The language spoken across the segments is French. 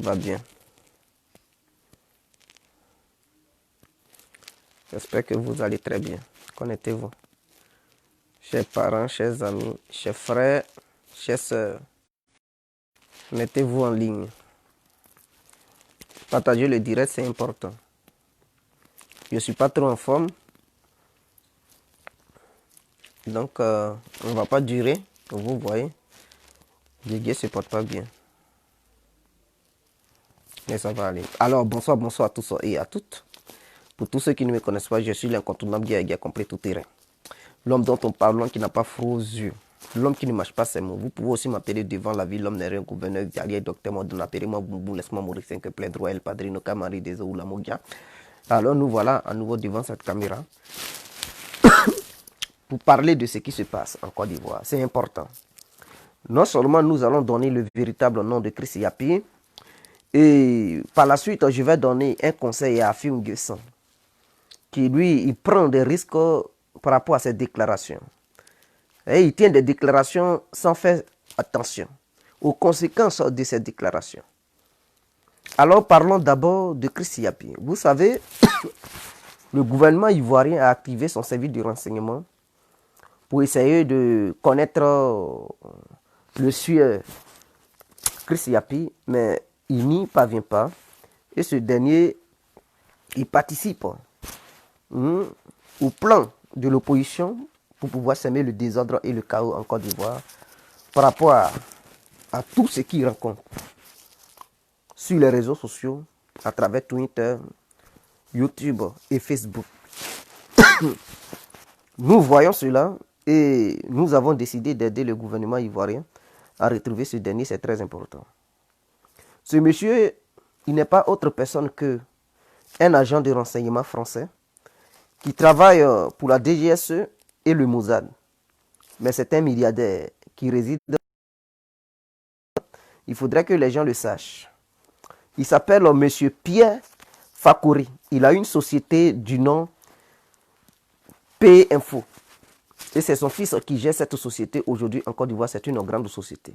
va bien. J'espère que vous allez très bien. Connectez-vous. Chers parents, chers amis, chers frères, chers sœurs, mettez-vous en ligne. Partagez le direct, c'est important. Je ne suis pas trop en forme. Donc, on ne va pas durer, comme vous voyez. Didier ne se porte pas bien. Mais ça va aller. Alors, bonsoir à tous et à toutes. Pour tous ceux qui ne me connaissent pas, je suis l'incontournable qui a compris tout terrain. L'homme dont on parle, l'homme qui n'a pas froid aux yeux. L'homme qui ne mâche pas ses mots. Vous pouvez aussi m'appeler devant la ville. L'homme n'est rien, gouverneur, diarrière, docteur, modon, appelez-moi Boubou, laisse-moi mourir, 5 plein droit, El Padrino, Camari, des ou la Mogia. Alors, nous voilà à nouveau devant cette caméra pour parler de ce qui se passe en Côte d'Ivoire. C'est important. Non seulement nous allons donner le véritable nom de Chris Yapi, et par la suite, je vais donner un conseil à Afim Guessan, qui lui, il prend des risques par rapport à ses déclarations. Et il tient des déclarations sans faire attention aux conséquences de ces déclarations. Alors parlons d'abord de Chris Yapi. Vous savez, le gouvernement ivoirien a activé son service de renseignement pour essayer de connaître le sueur Chris Yapi, mais il n'y parvient pas. Et ce dernier, il participe au plan de l'opposition pour pouvoir semer le désordre et le chaos en Côte d'Ivoire par rapport à tout ce qu'il rencontre sur les réseaux sociaux, à travers Twitter, YouTube et Facebook. Nous voyons cela et nous avons décidé d'aider le gouvernement ivoirien à retrouver ce dernier, c'est très important. Ce monsieur, il n'est pas autre personne qu'un agent de renseignement français qui travaille pour la DGSE et le Mossad. Mais c'est un milliardaire qui réside. Il faudrait que les gens le sachent. Il s'appelle monsieur Pierre Fakouri. Il a une société du nom P-Info. Et c'est son fils qui gère cette société aujourd'hui en Côte d'Ivoire. C'est une grande société.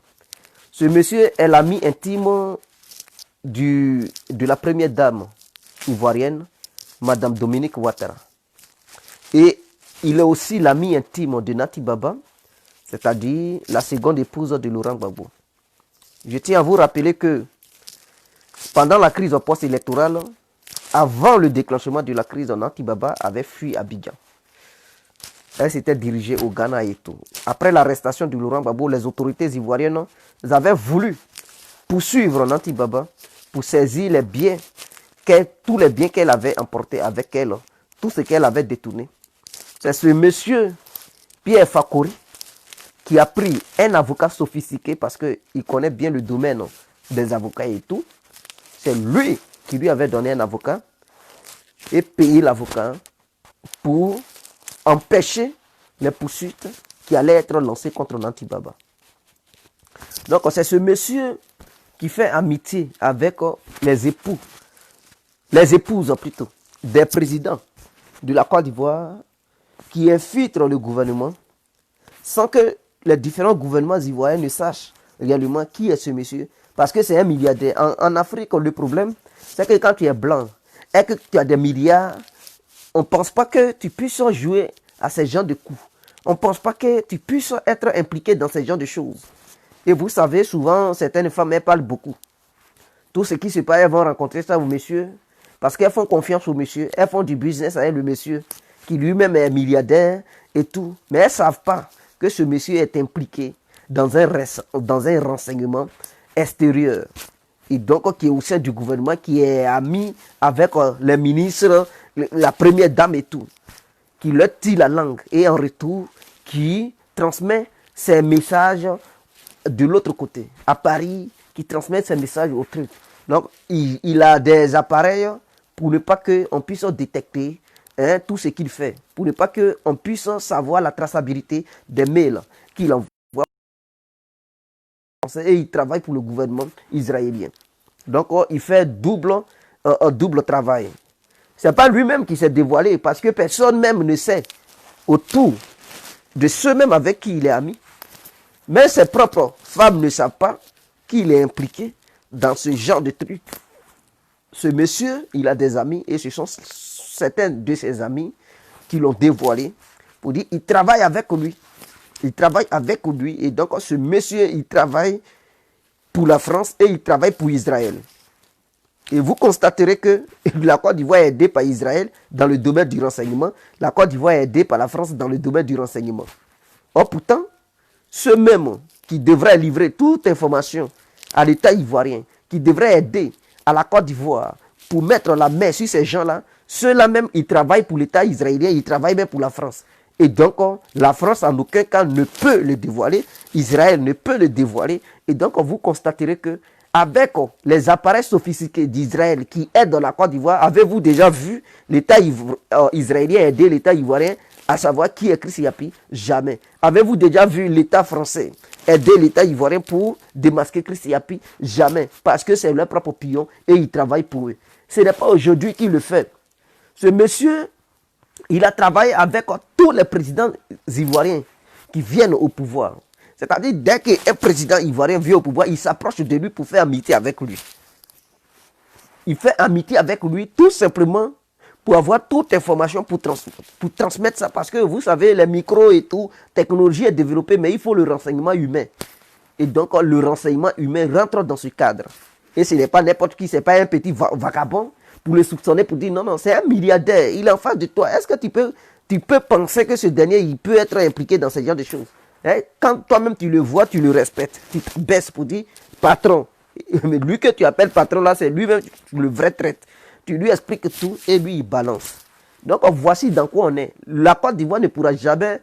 Ce monsieur est l'ami intime de la première dame ivoirienne, Madame Dominique Ouattara. Et il est aussi l'ami intime de Nati Baba, c'est-à-dire la seconde épouse de Laurent Gbagbo. Je tiens à vous rappeler que pendant la crise post-électorale, avant le déclenchement de la crise, Nati Baba avait fui Abidjan. Elle s'était dirigée au Ghana et tout. Après l'arrestation de Laurent Gbagbo, les autorités ivoiriennes avaient voulu poursuivre Nati Baba pour saisir les biens, tous les biens qu'elle avait emportés avec elle, tout ce qu'elle avait détourné. C'est ce monsieur Pierre Fakouri qui a pris un avocat sophistiqué parce qu'il connaît bien le domaine des avocats et tout. C'est lui qui lui avait donné un avocat et payé l'avocat pour empêcher les poursuites qui allaient être lancées contre Nati Baba. Donc c'est ce monsieur qui fait amitié avec les épouses plutôt, des présidents de la Côte d'Ivoire qui infiltrent le gouvernement sans que les différents gouvernements ivoiriens ne sachent réellement qui est ce monsieur. Parce que c'est un milliardaire. En Afrique, le problème, c'est que quand tu es blanc et que tu as des milliards, on ne pense pas que tu puisses jouer à ces genres de coups. On ne pense pas que tu puisses être impliqué dans ces genres de choses. Et vous savez, souvent, certaines femmes, elles parlent beaucoup. Tout ce qui se passe, elles vont rencontrer ça au monsieur. Parce qu'elles font confiance au monsieur. Elles font du business avec le monsieur, qui lui-même est milliardaire et tout. Mais elles ne savent pas que ce monsieur est impliqué dans un renseignement extérieur. Et donc, qui est au sein du gouvernement, qui est ami avec les ministres, la première dame et tout. Qui leur tire la langue et en retour, qui transmet ses messages de l'autre côté, à Paris, qui transmet ses messages au truc. Donc, il a des appareils pour ne pas qu'on puisse détecter tout ce qu'il fait, pour ne pas qu'on puisse savoir la traçabilité des mails qu'il envoie. Et il travaille pour le gouvernement israélien. Donc, il fait un double travail. Ce n'est pas lui-même qui s'est dévoilé, parce que personne même ne sait autour de ceux-mêmes avec qui il est ami. Mais ses propres femmes ne savent pas qu'il est impliqué dans ce genre de truc. Ce monsieur, il a des amis et ce sont certains de ses amis qui l'ont dévoilé pour dire il travaille avec lui. Il travaille avec lui et donc ce monsieur, il travaille pour la France et il travaille pour Israël. Et vous constaterez que la Côte d'Ivoire est aidée par Israël dans le domaine du renseignement. La Côte d'Ivoire est aidée par la France dans le domaine du renseignement. Or pourtant, ceux mêmes qui devraient livrer toute information à l'État ivoirien, qui devraient aider à la Côte d'Ivoire pour mettre la main sur ces gens-là, ceux-là même, ils travaillent pour l'État israélien, ils travaillent même pour la France. Et donc, la France en aucun cas ne peut le dévoiler, Israël ne peut le dévoiler. Et donc, vous constaterez que avec les appareils sophistiqués d'Israël qui aident dans la Côte d'Ivoire, avez-vous déjà vu l'État israélien aider l'État ivoirien à savoir qui est Chris Yapi? Jamais. Avez-vous déjà vu l'État français aider l'État ivoirien pour démasquer Chris Yapi? Jamais. Parce que c'est leur propre pion et ils travaillent pour eux. Ce n'est pas aujourd'hui qu'il le fait. Ce monsieur, il a travaillé avec tous les présidents ivoiriens qui viennent au pouvoir. C'est-à-dire, dès qu'un président ivoirien vient au pouvoir, il s'approche de lui pour faire amitié avec lui. Il fait amitié avec lui tout simplement pour avoir toute information, pour transmettre ça. Parce que vous savez, les micros et tout, technologie est développée, mais il faut le renseignement humain. Et donc, le renseignement humain rentre dans ce cadre. Et ce n'est pas n'importe qui, ce n'est pas un petit vagabond pour le soupçonner, pour dire non, non, c'est un milliardaire, il est en face de toi. Est-ce que tu peux penser que ce dernier, il peut être impliqué dans ce genre de choses? Quand toi-même tu le vois, tu le respectes. Tu te baisses pour dire patron. Mais lui que tu appelles patron là, c'est lui-même le vrai traite. Tu lui expliques tout et lui il balance. Donc voici dans quoi on est. La Côte d'Ivoire ne pourra jamais,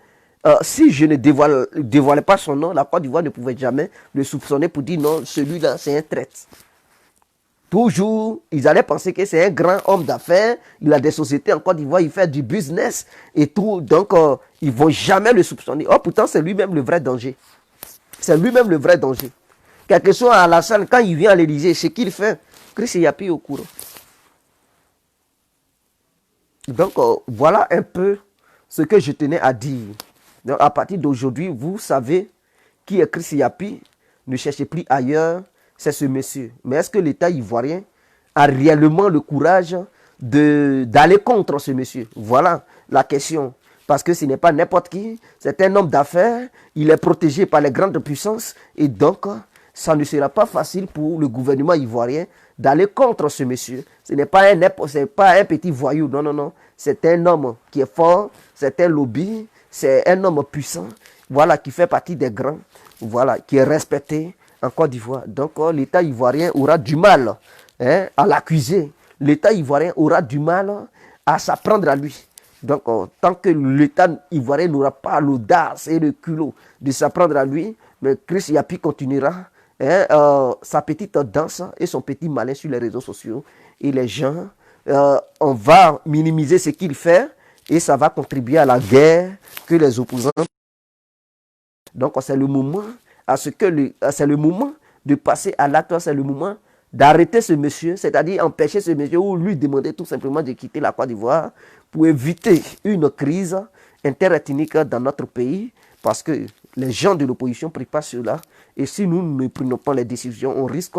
si je ne dévoilais pas son nom, la Côte d'Ivoire ne pouvait jamais le soupçonner pour dire non, celui-là c'est un traite. Toujours, ils allaient penser que c'est un grand homme d'affaires, il a des sociétés en Côte d'Ivoire, il fait du business et tout, donc ils ne vont jamais le soupçonner. Oh, pourtant, c'est lui-même le vrai danger. C'est lui-même le vrai danger. Quelque chose à Alassane, quand il vient à l'Élysée, ce qu'il fait, Chris Yapi au courant. Donc, voilà un peu ce que je tenais à dire. Donc, à partir d'aujourd'hui, vous savez qui est Chris Yapi. Ne cherchez plus ailleurs. C'est ce monsieur. Mais est-ce que l'État ivoirien a réellement le courage d'aller contre ce monsieur? Voilà la question. Parce que ce n'est pas n'importe qui. C'est un homme d'affaires. Il est protégé par les grandes puissances. Et donc, ça ne sera pas facile pour le gouvernement ivoirien d'aller contre ce monsieur. Ce n'est pas un petit voyou. Non, non, non. C'est un homme qui est fort. C'est un lobby. C'est un homme puissant. Voilà, qui fait partie des grands. Voilà, qui est respecté en Côte d'Ivoire. Donc, l'État ivoirien aura du mal à l'accuser. L'État ivoirien aura du mal à s'apprendre à lui. Donc, tant que l'État ivoirien n'aura pas l'audace et le culot de s'apprendre à lui, mais Chris Yapi continuera sa petite danse et son petit malin sur les réseaux sociaux. Et les gens, on va minimiser ce qu'il fait et ça va contribuer à la guerre que les opposants. Donc, c'est le moment c'est le moment de passer à l'acte, c'est le moment d'arrêter ce monsieur, c'est-à-dire empêcher ce monsieur ou lui demander tout simplement de quitter la Côte d'Ivoire pour éviter une crise interethnique dans notre pays, parce que les gens de l'opposition ne prient pas cela. Et si nous ne prenons pas les décisions, on risque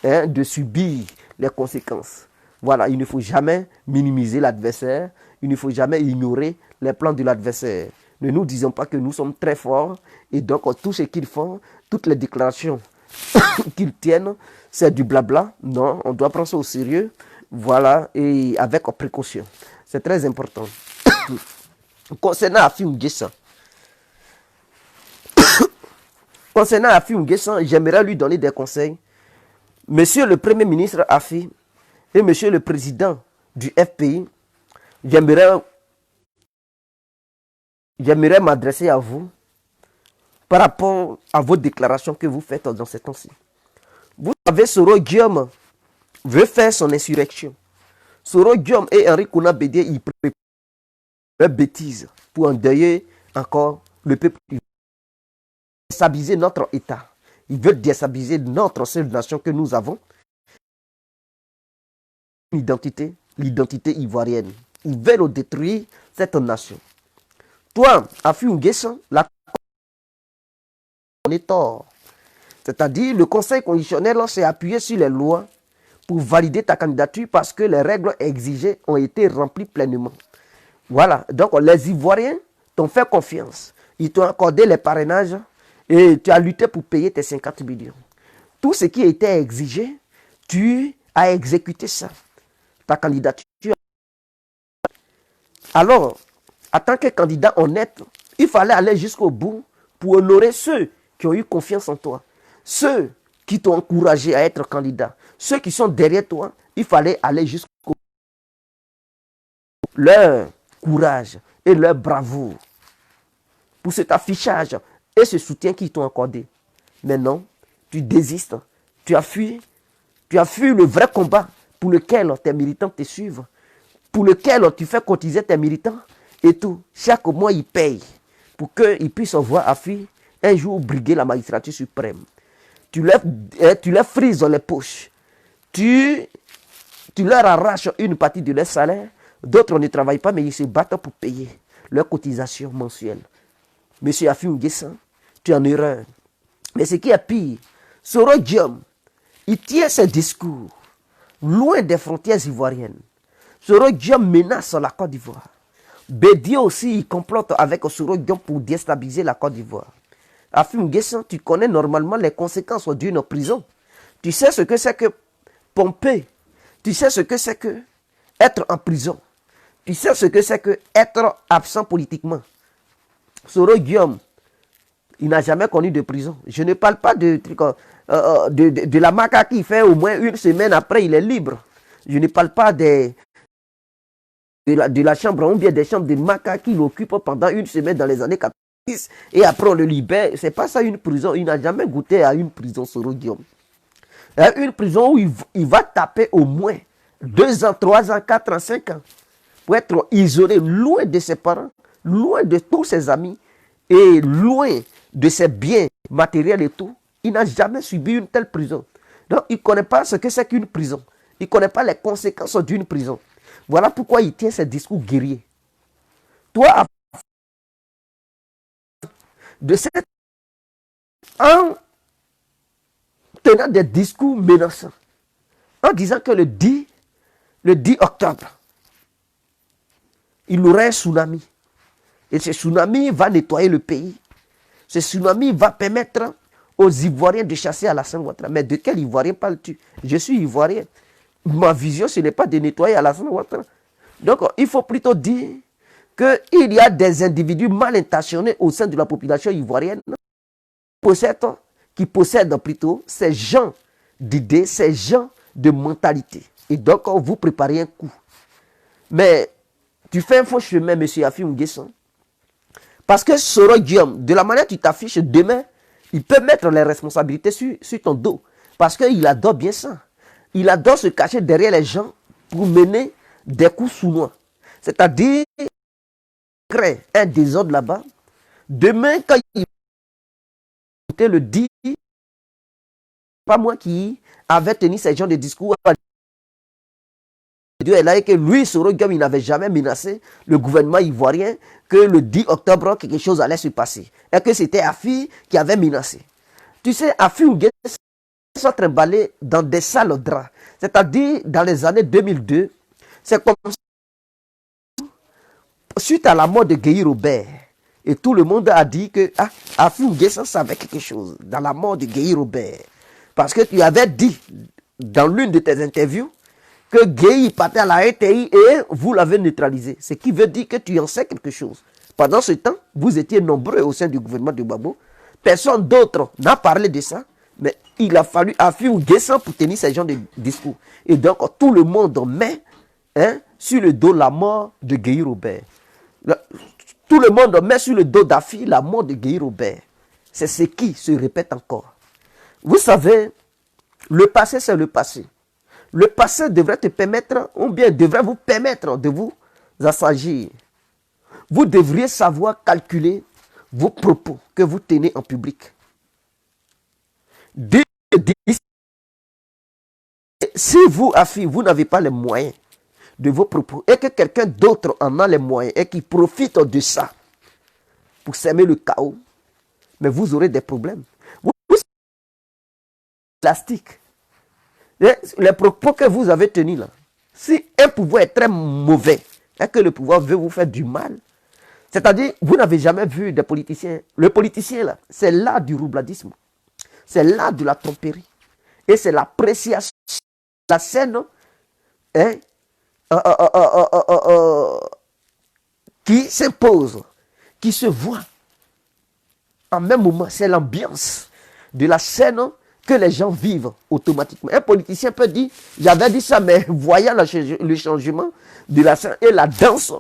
de subir les conséquences. Voilà, il ne faut jamais minimiser l'adversaire, il ne faut jamais ignorer les plans de l'adversaire. Ne nous disons pas que nous sommes très forts et donc tout ce qu'ils font, toutes les déclarations qu'ils tiennent, c'est du blabla. Non, on doit prendre ça au sérieux. Voilà, et avec précaution. C'est très important. Concernant Afi N'Guessan, j'aimerais lui donner des conseils. Monsieur le Premier ministre Afi et Monsieur le Président du FPI, j'aimerais m'adresser à vous par rapport à vos déclarations que vous faites dans ces temps-ci. Vous savez, Soro Guillaume veut faire son insurrection. Soro Guillaume et Henri Konan Bédié, ils préparent leurs bêtises pour endeuiller encore le peuple. Ils veulent déstabiliser notre État. Ils veulent déstabiliser notre seule nation que nous avons. L'identité ivoirienne. Ils veulent détruire cette nation. Toi, Afi N'Guessan, la on est tort. C'est-à-dire, le Conseil constitutionnel s'est appuyé sur les lois pour valider ta candidature parce que les règles exigées ont été remplies pleinement. Voilà. Donc, les Ivoiriens t'ont fait confiance. Ils t'ont accordé les parrainages et tu as lutté pour payer tes 50 millions. Tout ce qui était exigé, tu as exécuté ça. Ta candidature. Alors, en tant que candidat honnête, il fallait aller jusqu'au bout pour honorer ceux qui ont eu confiance en toi. Ceux qui t'ont encouragé à être candidat. Ceux qui sont derrière toi, il fallait aller jusqu'au bout. Leur courage et leur bravoure pour cet affichage et ce soutien qu'ils t'ont accordé. Maintenant, tu désistes. Tu as fui le vrai combat pour lequel tes militants te suivent, pour lequel tu fais cotiser tes militants et tout. Chaque mois, ils payent pour qu'ils puissent voir affi un jour briguer la magistrature suprême. Tu leur frises les poches. Tu leur arraches une partie de leur salaire. D'autres ne travaillent pas, mais ils se battent pour payer leurs cotisations mensuelles. Monsieur Affi N'Guessan, tu es en erreur. Mais ce qui est pire, Soro Diom, il tient ses discours loin des frontières ivoiriennes. Soro Diom menace la Côte d'Ivoire. Bédio aussi, il complote avec Soro Diom pour déstabiliser la Côte d'Ivoire. Affi N'Guessan, tu connais normalement les conséquences d'une prison. Tu sais ce que c'est que pomper. Tu sais ce que c'est que être en prison. Tu sais ce que c'est que être absent politiquement. Soro Diom, il n'a jamais connu de prison. Je ne parle pas de la maca qui fait au moins une semaine après, il est libre. Je ne parle pas de la chambre, ou bien des chambres de maca qu'il occupe pendant une semaine dans les années 90 et après on le libère. C'est pas ça une prison. Il n'a jamais goûté à une prison, Soro Diom. Une prison où il va taper au moins 2 ans, 3 ans, 4 ans, 5 ans pour être isolé, loin de ses parents, loin de tous ses amis et loin de ses biens matériels et tout. Il n'a jamais subi une telle prison. Donc, il ne connaît pas ce que c'est qu'une prison. Il ne connaît pas les conséquences d'une prison. Voilà pourquoi il tient ses discours guerriers. Toi, de cette... en tenant des discours menaçants, en disant que le 10 octobre, il y aura un tsunami. Et ce tsunami va nettoyer le pays. Ce tsunami va permettre aux Ivoiriens de chasser Alassane Ouattara. Mais de quel Ivoirien parles-tu? Je suis Ivoirien. Ma vision, ce n'est pas de nettoyer Alassane Ouattara. Donc, il faut plutôt dire qu'il y a des individus mal intentionnés au sein de la population ivoirienne qui possèdent plutôt ces gens d'idées, ces gens de mentalité. Et donc, vous préparez un coup. Mais tu fais un faux chemin, M. Affi N'Guessan. Parce que Soro Diom, de la manière dont tu t'affiches demain, il peut mettre les responsabilités sur ton dos. Parce qu'il adore bien ça. Il adore se cacher derrière les gens pour mener des coups sournois. C'est-à-dire, crée un désordre là-bas. Demain, quand il le dit, pas moi qui avait tenu ces genres de discours. Dieu est là et que lui, Soro Diom, il n'avait jamais menacé le gouvernement ivoirien que le 10 octobre, quelque chose allait se passer. Et que c'était Affi qui avait menacé. Tu sais, Affi N'Guessan sont trimballés dans des sales draps. C'est-à-dire, dans les années 2002, c'est comme suite à la mort de Guy Robert. Et tout le monde a dit que Affi N'Guessan savait quelque chose dans la mort de Guy Robert. Parce que tu avais dit dans l'une de tes interviews que Gueye partait à la RTI et vous l'avez neutralisé. Ce qui veut dire que tu en sais quelque chose. Pendant ce temps, vous étiez nombreux au sein du gouvernement de Gbagbo. Personne d'autre n'a parlé de ça. Mais il a fallu Affi N'Guessan pour tenir ce genre de discours. Et donc, tout le monde met sur le dos la mort de Gueye Robert. Tout le monde met sur le dos d'Affi la mort de Gueye Robert. C'est ce qui se répète encore. Vous savez, le passé, c'est le passé. Le passé devrait te permettre, ou bien devrait vous permettre de vous assagir. Vous devriez savoir calculer vos propos que vous tenez en public. Si vous, Affi, vous n'avez pas les moyens de vos propos et que quelqu'un d'autre en a les moyens et qui profite de ça pour s'aimer le chaos, mais vous aurez des problèmes. élastique. Les propos que vous avez tenus là, si un pouvoir est très mauvais et que le pouvoir veut vous faire du mal, c'est-à-dire, vous n'avez jamais vu des politiciens. Le politicien là, c'est l'art du roubladisme. C'est l'art de la tromperie. Et c'est l'appréciation de la scène hein, qui s'impose, qui se voit en même moment. C'est l'ambiance de la scène que les gens vivent automatiquement. Un politicien peut dire, j'avais dit ça, mais voyant le changement de la scène et la danse,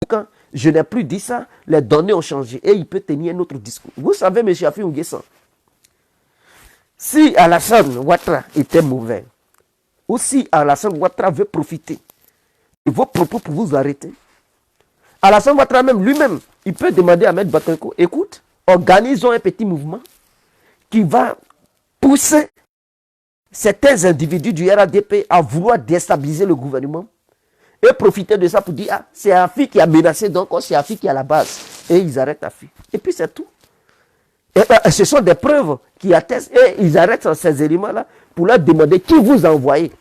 quand je n'ai plus dit ça, les données ont changé et il peut tenir un autre discours. Vous savez, M. Afi Nguessan, si Alassane Ouattara était mauvais, ou si Alassane Ouattara veut profiter de vos propos pour vous arrêter, Alassane Ouattara même lui-même, il peut demander à Maître Bakayoko, écoute, organisons un petit mouvement qui va pousser certains individus du RADP à vouloir déstabiliser le gouvernement et profiter de ça pour dire, ah, c'est Afi qui a menacé, donc c'est Afi qui est à la base. Et ils arrêtent Afi. Et puis c'est tout. Et ce sont des preuves qui attestent. Et ils arrêtent ces éléments-là pour leur demander qui vous a envoyé.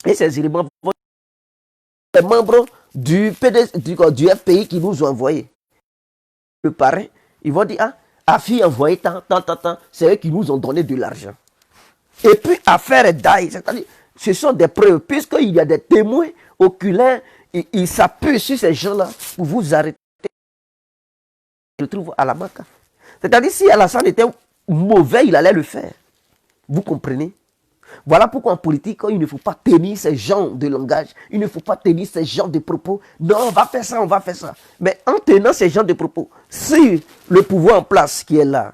Et ces éléments vont être les membres du FPI qui nous ont envoyés. Le parrain, ils vont dire, ah, Afi a envoyé tant, c'est eux qui nous ont donné de l'argent. Et puis, affaire d'ail, c'est-à-dire, ce sont des preuves, puisqu'il y a des témoins oculaires, ils s'appuient sur ces gens-là pour vous arrêter. Je trouve à la Maka. C'est-à-dire, si Alassane était mauvais, il allait le faire. Vous comprenez? Voilà pourquoi en politique, il ne faut pas tenir ces genres de langage, il ne faut pas tenir ces genres de propos. Non, on va faire ça, on va faire ça. Mais en tenant ces genres de propos, si le pouvoir en place qui est là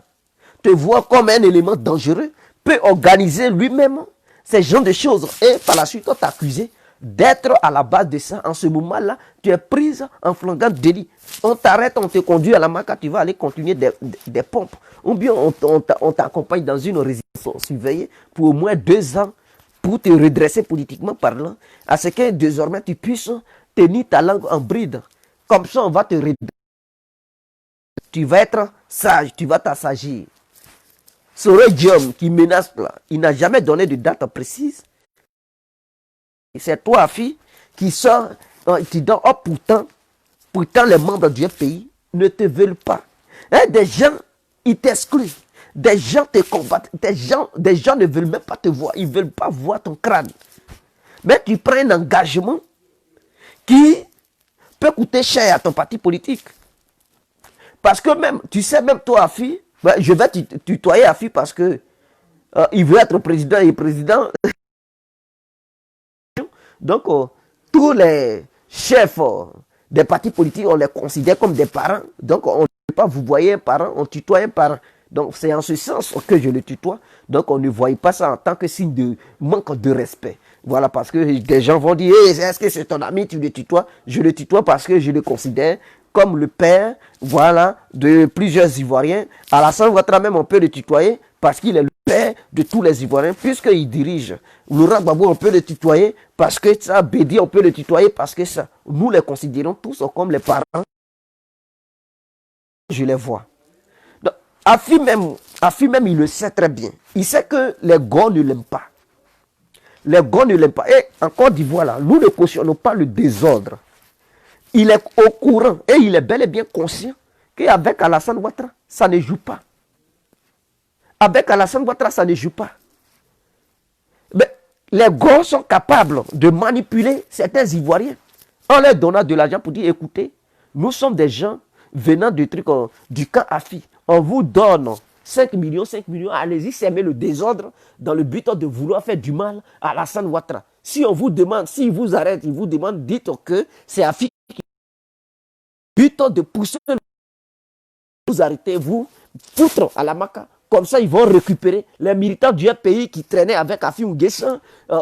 te voit comme un élément dangereux, peut organiser lui-même ces genres de choses et par la suite on t'accuse d'être à la base de ça. En ce moment-là, tu es prise en flagrant délit. On t'arrête, on te conduit à la Maka, tu vas aller continuer des pompes. Ou bien on t'accompagne dans une résidence surveillée pour au moins 2 ans pour te redresser politiquement parlant, à ce que désormais tu puisses tenir ta langue en bride. Comme ça, on va te redresser. Tu vas être sage, tu vas t'assagir. Soro Diom qui menace là, il n'a jamais donné de date précise. C'est toi, fille, qui sort, tu dis, oh pourtant les membres du pays ne te veulent pas. Hein, des gens, ils t'excluent. Des gens te combattent. Des gens ne veulent même pas te voir. Ils ne veulent pas voir ton crâne. Mais tu prends un engagement qui peut coûter cher à ton parti politique. Parce que même, tu sais, même toi, fille, ben, je vais tutoyer Afi parce que il veut être président et président. Donc, tous les chefs des partis politiques, on les considère comme des parents. Donc, on ne peut pas vous voyer un parent, on tutoie un parent. Donc, c'est en ce sens que je le tutoie. Donc, on ne voit pas ça en tant que signe de manque de respect. Voilà, parce que des gens vont dire, hey, est-ce que c'est ton ami, tu le tutoies? Je le tutoie parce que je le considère comme le père, voilà, de plusieurs Ivoiriens. Alassane Ouattara même, on peut le tutoyer parce qu'il est le père de tous les Ivoiriens, puisqu'il dirige. Laurent Gbagbo, on peut le tutoyer parce que ça. Bédi, on peut le tutoyer parce que ça. Nous les considérons tous comme les parents. Je les vois. Donc, Afi même, il le sait très bien. Il sait que les Gons ne l'aiment pas. Les Gons ne l'aiment pas. Et en Côte d'Ivoire, là, nous ne cautionnons pas le désordre. Il est au courant et il est bel et bien conscient qu'avec Alassane Ouattara, ça ne joue pas. Avec Alassane Ouattara, ça ne joue pas. Mais les gars sont capables de manipuler certains Ivoiriens en leur donnant de l'argent pour dire, écoutez, nous sommes des gens venant du camp Afi. On vous donne 5 millions, allez-y, s'aimer le désordre dans le but de vouloir faire du mal à Alassane Ouattara. Si on vous demande, s'il vous arrête, il vous demande, dites que c'est Afi qui but de pousser, vous arrêtez, vous foutre à la Maka. Comme ça, ils vont récupérer les militants du pays qui traînaient avec Afi Nguessan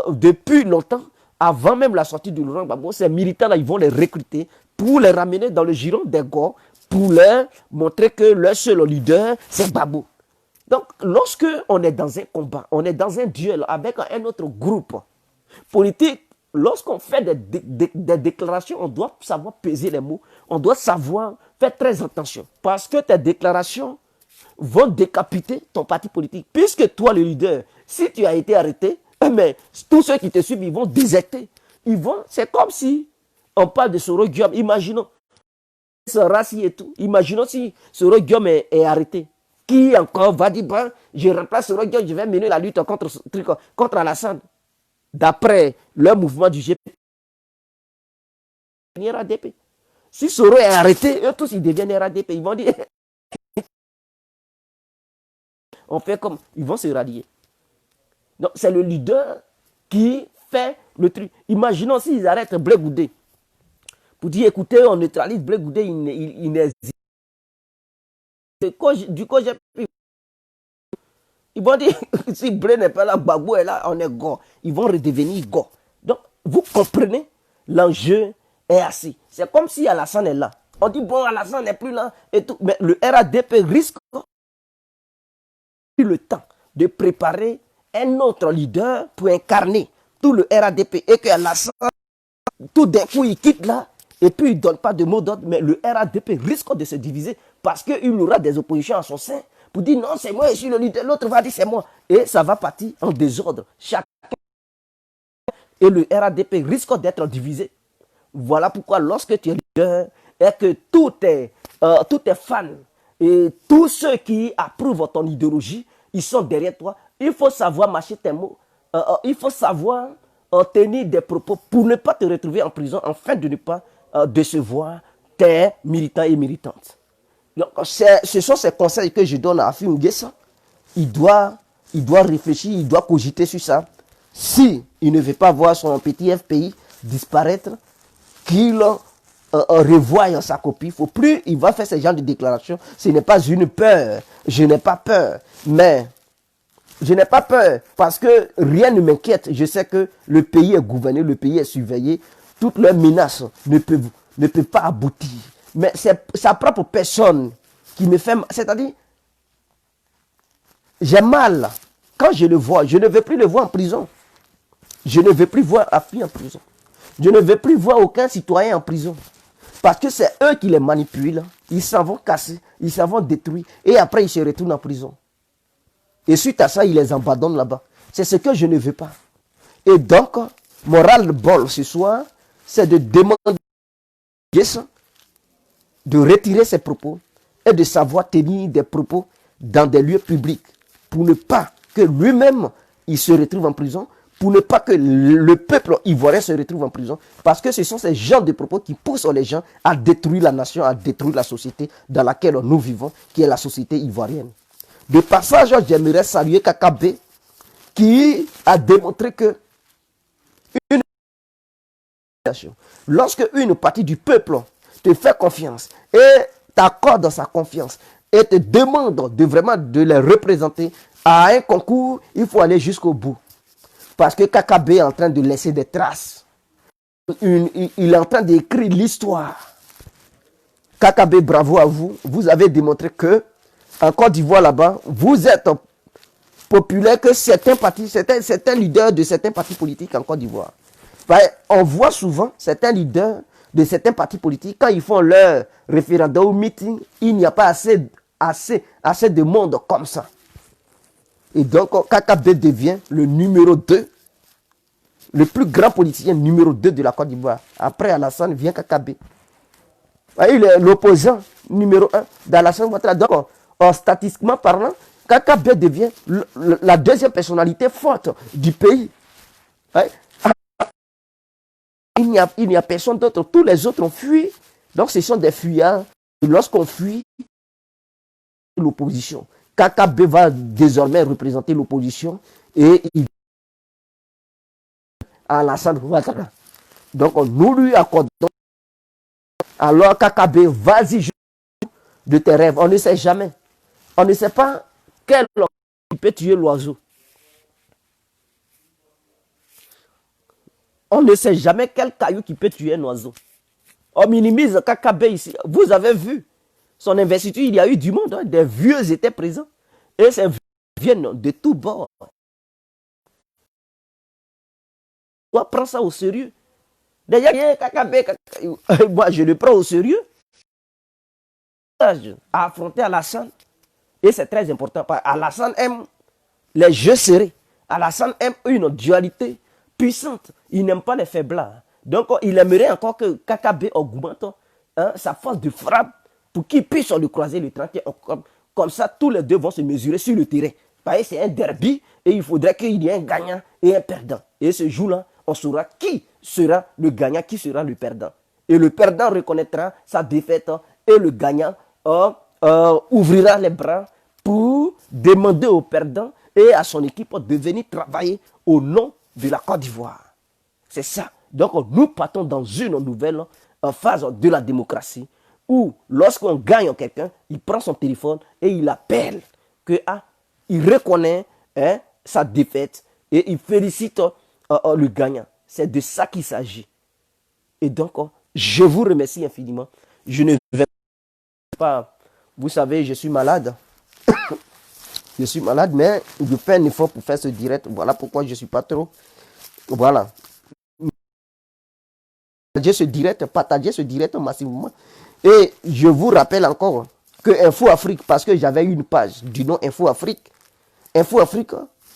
depuis longtemps, avant même la sortie de Laurent Gbagbo. Ces militants-là, ils vont les recruter pour les ramener dans le giron des Gors, pour leur montrer que leur seul leader, c'est Gbagbo. Donc, lorsque on est dans un combat, on est dans un duel avec un autre groupe politique, lorsqu'on fait des déclarations, on doit savoir peser les mots, on doit savoir faire très attention. Parce que tes déclarations vont décapiter ton parti politique. Puisque toi, le leader, si tu as été arrêté, mais tous ceux qui te suivent, ils vont déserter. C'est comme si on parle de Soro Guillaume. Imaginons, racisme et tout. Imaginons si Soro Guillaume est arrêté. Qui encore va dire, ben, je remplace Soro Guillaume, je vais mener la lutte contre Alassane. D'après le mouvement du GP. RADP. Si Soro est arrêté, eux tous ils deviennent RADP. Ils vont dire, on fait comme, ils vont se rallier. Donc c'est le leader qui fait le truc. Imaginons s'ils arrêtent Blé Goudé. Pour dire, écoutez, on neutralise Blé Goudé, il n'hésite. Du coup, ils vont dire, si Blé n'est pas là, Gbagbo est là, on est go. Ils vont redevenir go. Donc, vous comprenez, l'enjeu est assis. C'est comme si Alassane est là. On dit, bon, Alassane n'est plus là et tout. Mais le RADP risque le temps de préparer un autre leader pour incarner tout le RADP et que Alassane, tout d'un coup, il quitte là et puis il ne donne pas de mot d'ordre. Mais le RADP risque de se diviser parce qu'il aura des oppositions à son sein pour dire non, c'est moi, je suis le leader. L'autre va dire c'est moi. Et ça va partir en désordre. Chacun. Et le RADP risque d'être divisé. Voilà pourquoi lorsque tu es leader et que tous tes fans et tous ceux qui approuvent ton idéologie, ils sont derrière toi, il faut savoir mâcher tes mots. Il faut savoir tenir des propos pour ne pas te retrouver en prison, afin de ne pas décevoir tes militants et militantes. Donc, ce sont ces conseils que je donne à Afi N'Guessan. Il doit réfléchir, il doit cogiter sur ça. Si il ne veut pas voir son petit FPI disparaître, qu'il revoie sa copie. Il faut plus, il va faire ce genre de déclaration. Ce n'est pas une peur. Je n'ai pas peur. Mais je n'ai pas peur parce que rien ne m'inquiète. Je sais que le pays est gouverné, le pays est surveillé. Toutes leurs menaces ne peuvent pas aboutir. Mais c'est sa propre personne qui me fait mal. C'est-à-dire, j'ai mal. Quand je le vois, je ne veux plus le voir en prison. Je ne veux plus voir Afi en prison. Je ne veux plus voir aucun citoyen en prison. Parce que c'est eux qui les manipulent. Ils s'en vont casser, ils s'en vont détruire. Et après, ils se retournent en prison. Et suite à ça, ils les abandonnent là-bas. C'est ce que je ne veux pas. Et donc, moral bol ce soir, c'est de demander de retirer ses propos et de savoir tenir des propos dans des lieux publics pour ne pas que lui-même, il se retrouve en prison, pour ne pas que le peuple ivoirien se retrouve en prison, parce que ce sont ces genres de propos qui poussent les gens à détruire la nation, à détruire la société dans laquelle nous vivons, qui est la société ivoirienne. De passage, j'aimerais saluer Kakabe, qui a démontré que lorsque une partie du peuple te fait confiance et t'accorde sa confiance et te demande vraiment de les représenter à un concours, il faut aller jusqu'au bout. Parce que Kakabe est en train de laisser des traces. Il est en train d'écrire l'histoire. Kakabe, bravo à vous. Vous avez démontré que, en Côte d'Ivoire là-bas, vous êtes populaire que certains leaders de certains partis politiques en Côte d'Ivoire. On voit souvent certains leaders de certains partis politiques, quand ils font leur référendum ou meeting, il n'y a pas assez de monde comme ça. Et donc, Kakabe devient le numéro 2, le plus grand politicien numéro 2 de la Côte d'Ivoire. Après Alassane vient Kakabe. Il est l'opposant numéro 1 d'Alassane Ouattara. Donc, statistiquement parlant, Kakabe devient la deuxième personnalité forte du pays. Il n'y a personne d'autre. Tous les autres ont fui. Donc, ce sont des fuyards. Et lorsqu'on fuit, l'opposition. Kakabe va désormais représenter l'opposition et il à Alassane Ouattara. Donc, nous lui accordons. Alors, Kakabe, vas-y de tes rêves. On ne sait jamais. On ne sait pas quel qui peut tuer l'oiseau. On ne sait jamais quel caillou qui peut tuer un oiseau. On minimise Kakabe ici. Vous avez vu son investiture, il y a eu du monde. Des vieux étaient présents. Et ces vieux viennent de tous bords. On prend ça au sérieux. D'ailleurs, Kakabe, moi je le prends au sérieux. À affronter Alassane. Et c'est très important. Alassane aime les jeux serrés. Alassane aime une dualité puissante. Il n'aime pas les faiblards. Donc, il aimerait encore que KKB augmente sa force de frappe pour qu'il puisse le croiser le 31 octobre. Comme ça, tous les deux vont se mesurer sur le terrain. C'est un derby et il faudrait qu'il y ait un gagnant et un perdant. Et ce jour-là, on saura qui sera le gagnant, qui sera le perdant. Et le perdant reconnaîtra sa défaite et le gagnant ouvrira les bras pour demander au perdant et à son équipe de venir travailler au nom de la Côte d'Ivoire. C'est ça. Donc nous partons dans une nouvelle phase de la démocratie où lorsqu'on gagne quelqu'un, il prend son téléphone et il appelle que il reconnaît sa défaite et il félicite le gagnant. C'est de ça qu'il s'agit. Et donc, je vous remercie infiniment. Je ne vais pas, vous savez, je suis malade. Je suis malade, mais je fais un effort pour faire ce direct. Voilà pourquoi je ne suis pas trop. Voilà. Partagez ce direct massivement. Et je vous rappelle encore que Info Afrique, parce que j'avais une page du nom Info Afrique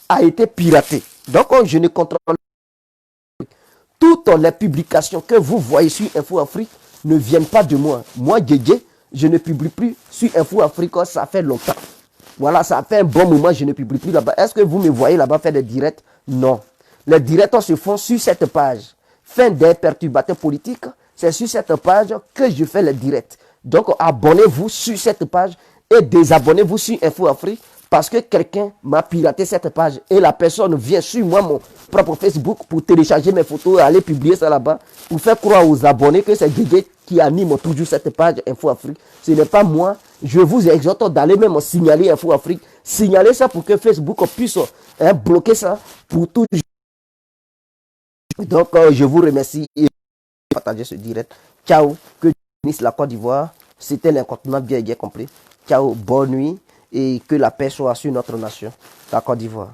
a été piratée. Donc, je ne contrôle pas. Toutes les publications que vous voyez sur Info Afrique ne viennent pas de moi. Moi, Djedje, je ne publie plus sur Info Afrique, ça fait longtemps. Voilà, ça fait un bon moment, je ne publie plus là-bas. Est-ce que vous me voyez là-bas faire des directs? Non. Les directs se font sur cette page. Fin des perturbateurs politiques, c'est sur cette page que je fais les directs. Donc, abonnez-vous sur cette page et désabonnez-vous sur Info Afrique parce que quelqu'un m'a piraté cette page et la personne vient sur moi, mon propre Facebook, pour télécharger mes photos et aller publier ça là-bas, pour faire croire aux abonnés que c'est Djedje qui anime toujours cette page Info Afrique. Ce n'est pas moi. Je vous exhorte d'aller même signaler Info Afrique. Signaler ça pour que Facebook puisse bloquer ça pour toujours. Donc, je vous remercie et partagez ce direct. Ciao. Que Dieu bénisse la Côte d'Ivoire. C'était l'incontournable bien complet. Ciao. Bonne nuit et que la paix soit sur notre nation, la Côte d'Ivoire.